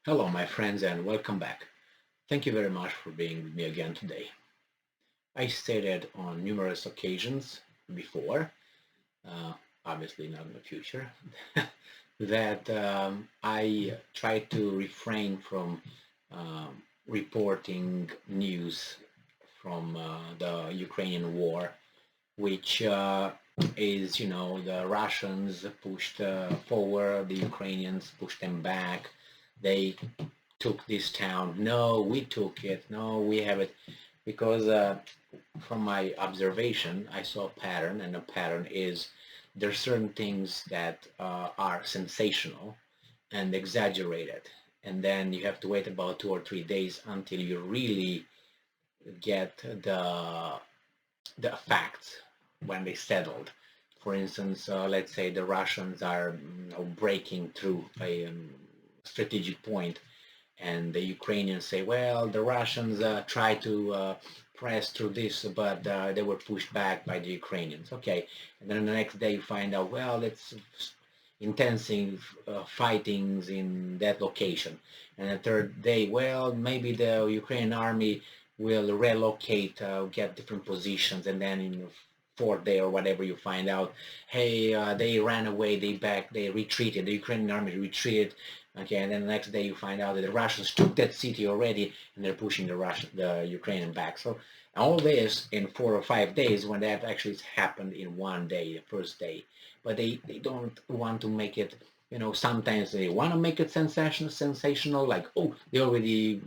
Hello, my friends, and welcome back. Thank you very much for being with me again today. I stated on numerous occasions before, uh, obviously not in the future, that I try to refrain from reporting news from the Ukrainian war, which is, the Russians pushed forward, the Ukrainians pushed them back. They took this town. No, we took it. No, we have it. Because from my observation, I saw a pattern, and the pattern is there's certain things that are sensational and exaggerated. And then you have to wait about 2 or 3 days until you really get the facts when they settled. For instance, let's say the Russians are breaking through a strategic point, and the Ukrainians say, well, the Russians tried to press through this, but they were pushed back by the Ukrainians. Okay, and then the next day you find out, well, it's intensive fightings in that location. And the third day, well, maybe the Ukrainian army will relocate, get different positions, and then in the fourth day or whatever you find out, hey, they ran away, they retreated, the Ukrainian army retreated. Okay, and then the next day you find out that the Russians took that city already, and they're pushing the Ukrainian back. So all this in 4 or 5 days, when that actually happened in one day, the first day. But they don't want to make it. Sometimes they want to make it sensational, like, oh, they already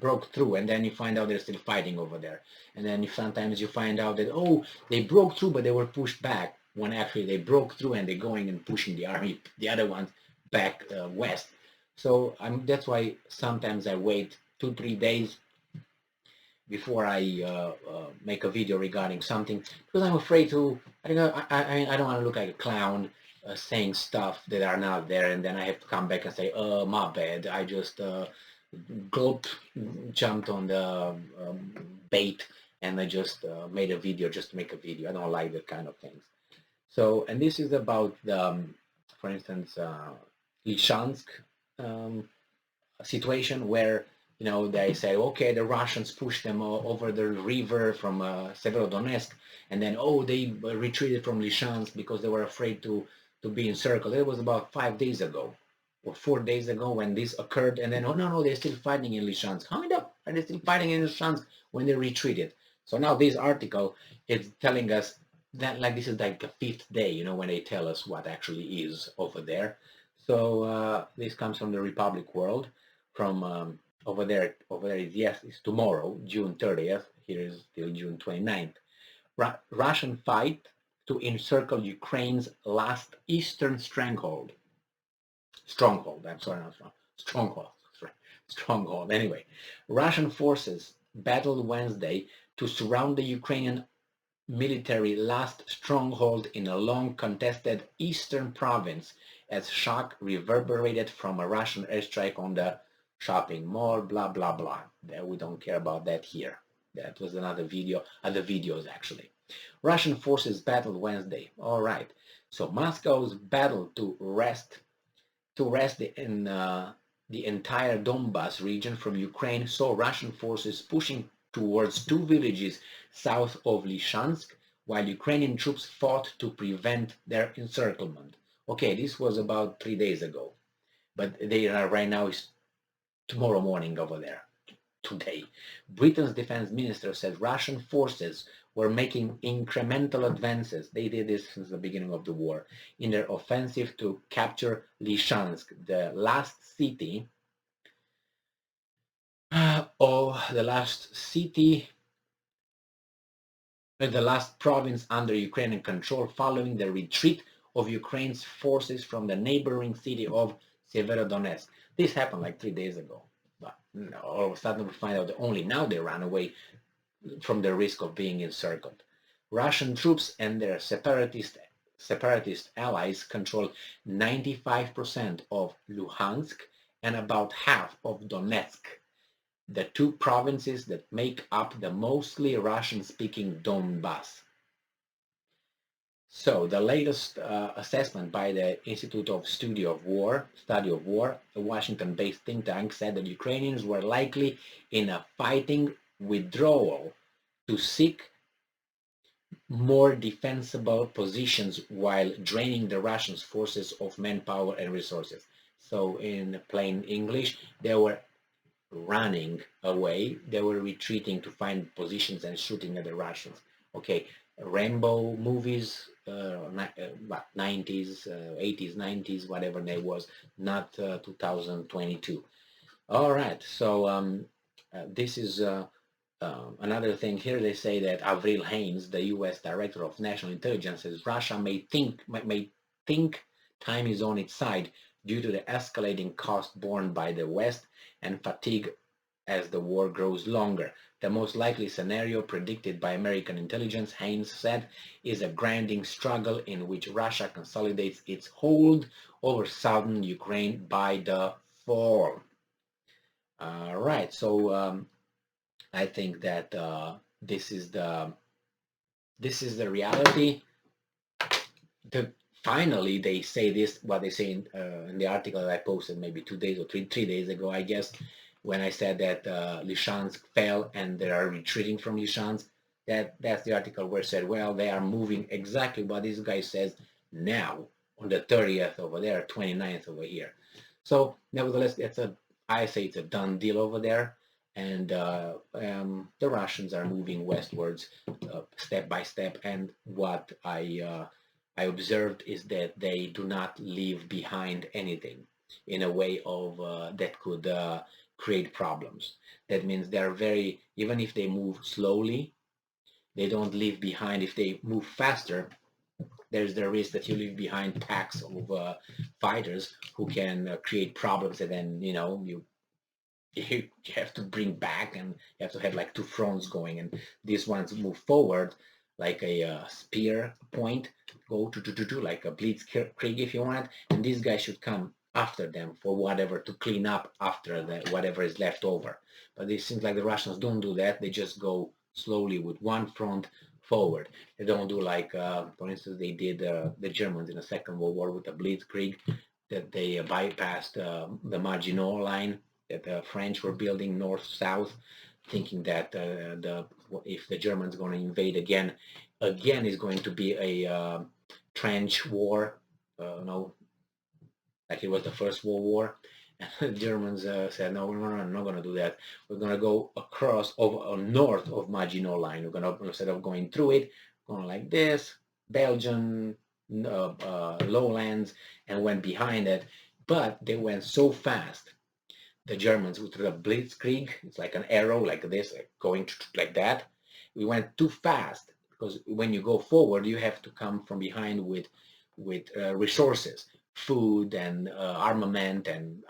broke through, and then you find out they're still fighting over there. And then sometimes you find out that, oh, they broke through, but they were pushed back, when actually they broke through and they're going and pushing the army, the other ones, back west. So that's why sometimes I wait 2 3 days before I make a video regarding something, because I'm afraid to. I don't know. I don't want to look like a clown saying stuff that are not there, and then I have to come back and say, my bad. I just gulp, jumped on the bait, and I just made a video just to make a video. I don't like that kind of things. So, and this is about the, for instance, Lysychansk um, situation where they say, okay, the Russians pushed them over the river from Severodonetsk, and then, oh, they retreated from Lysychansk because they were afraid to be encircled. It was about 5 days ago or 4 days ago when this occurred, and then, oh, no, they're still fighting in Lysychansk. How are they still fighting in Lysychansk when they retreated? So now this article is telling us that, like, this is like the fifth day, when they tell us what actually is over there. So this comes from the Republic World, from over there is, yes, it's tomorrow, June 30th. Here is still June 29th. Russian fight to encircle Ukraine's last eastern stronghold. I'm sorry, not stronghold. Stronghold. Anyway, Russian forces battled Wednesday to surround the Ukrainian military last stronghold in a long contested eastern province, as shock reverberated from a Russian airstrike on the shopping mall, blah, blah, blah. We don't care about that here. That was another video, other videos actually. Russian forces battled Wednesday. All right. So Moscow's battle the entire Donbas region from Ukraine saw Russian forces pushing towards two villages south of Lysychansk, while Ukrainian troops fought to prevent their encirclement. Okay, this was about 3 days ago, but they are right now is tomorrow morning over there. Today, Britain's defense minister said Russian forces were making incremental advances. They did this since the beginning of the war in their offensive to capture Lysychansk, the last city the last province under Ukrainian control following the retreat of Ukraine's forces from the neighboring city of Severodonetsk. This happened like 3 days ago. But all of a sudden we find out that only now they ran away from the risk of being encircled. Russian troops and their separatist allies control 95% of Luhansk and about half of Donetsk, the two provinces that make up the mostly Russian-speaking Donbas. So the latest assessment by the Institute of Study of War, a Washington-based think tank, said that Ukrainians were likely in a fighting withdrawal to seek more defensible positions while draining the Russian forces of manpower and resources. So in plain English, they were running away, they were retreating to find positions and shooting at the Russians. Okay, Rambo movies, 90s, 80s, 90s, whatever they was, not 2022. All right, so this is another thing here. They say that Avril Haines, the U.S. Director of National Intelligence, says Russia may think time is on its side due to the escalating cost borne by the West and fatigue as the war grows longer. The most likely scenario predicted by American intelligence, Haines said, is a grinding struggle in which Russia consolidates its hold over southern Ukraine by the fall. Right, so I think that this is the reality. Finally, they say this, what they say in the article that I posted maybe 2 days or three days ago, I guess, when I said that Lysychansk fell and they are retreating from Lysychansk. That's the article where it said, well, they are moving exactly what this guy says now on the 30th over there, 29th over here. So nevertheless, I say it's a done deal over there, and the Russians are moving westwards step by step. And what I observed is that they do not leave behind anything in a way of that could create problems. That means they're very, even if they move slowly, they don't leave behind. If they move faster, there's the risk that you leave behind packs of fighters who can create problems, and then you have to bring back, and you have to have like two fronts going, and these ones move forward like a spear point, go to like a blitzkrieg if you want, and these guys should come after them for whatever, to clean up after whatever is left over. But it seems like the Russians don't do that. They just go slowly with one front forward. They don't do like, for instance, they did the Germans in the Second World War with the blitzkrieg, that they bypassed the Maginot Line that the French were building north-south, thinking that if the Germans are going to invade again is going to be a trench war, like it was the First World War. And the Germans said, no, we're not going to do that. We're going to go across over north of Maginot Line. We're going to, instead of going through it, going like this, Belgian lowlands, and went behind it. But they went so fast, the Germans, with the blitzkrieg, it's like an arrow like this, like going like that. We went too fast, because when you go forward, you have to come from behind with resources, food and armament, and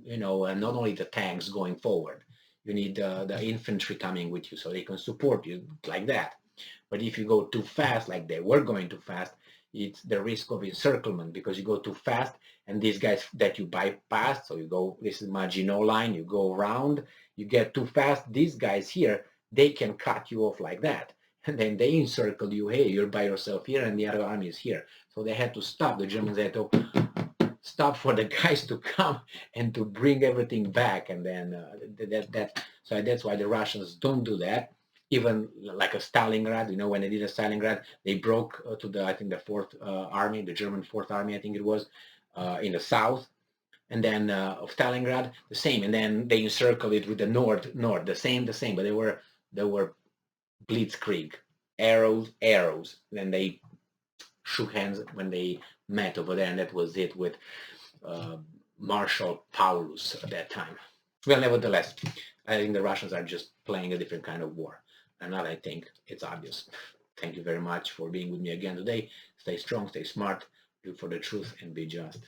and not only the tanks going forward. You need the infantry coming with you so they can support you like that. But if you go too fast, like they were going too fast, it's the risk of encirclement, because you go too fast, and these guys that you bypass, so you go, this is Maginot Line, you go around, you get too fast, these guys here, they can cut you off like that. And then they encircle you, hey, you're by yourself here, and the other army is here. So they had to stop, the Germans had to stop for the guys to come and to bring everything back. And then so that's why the Russians don't do that. Even like a Stalingrad, when they did a Stalingrad, they broke to the, I think, the Fourth Army, the German Fourth Army, I think it was, in the south, and then of Stalingrad, the same, and then they encircled it with the north, the same, but they were blitzkrieg, arrows. Then they shook hands when they met over there, and that was it with Marshal Paulus at that time. Well, nevertheless, I think the Russians are just playing a different kind of war. And that, I think, it's obvious. Thank you very much for being with me again today. Stay strong, stay smart, look for the truth, and be just.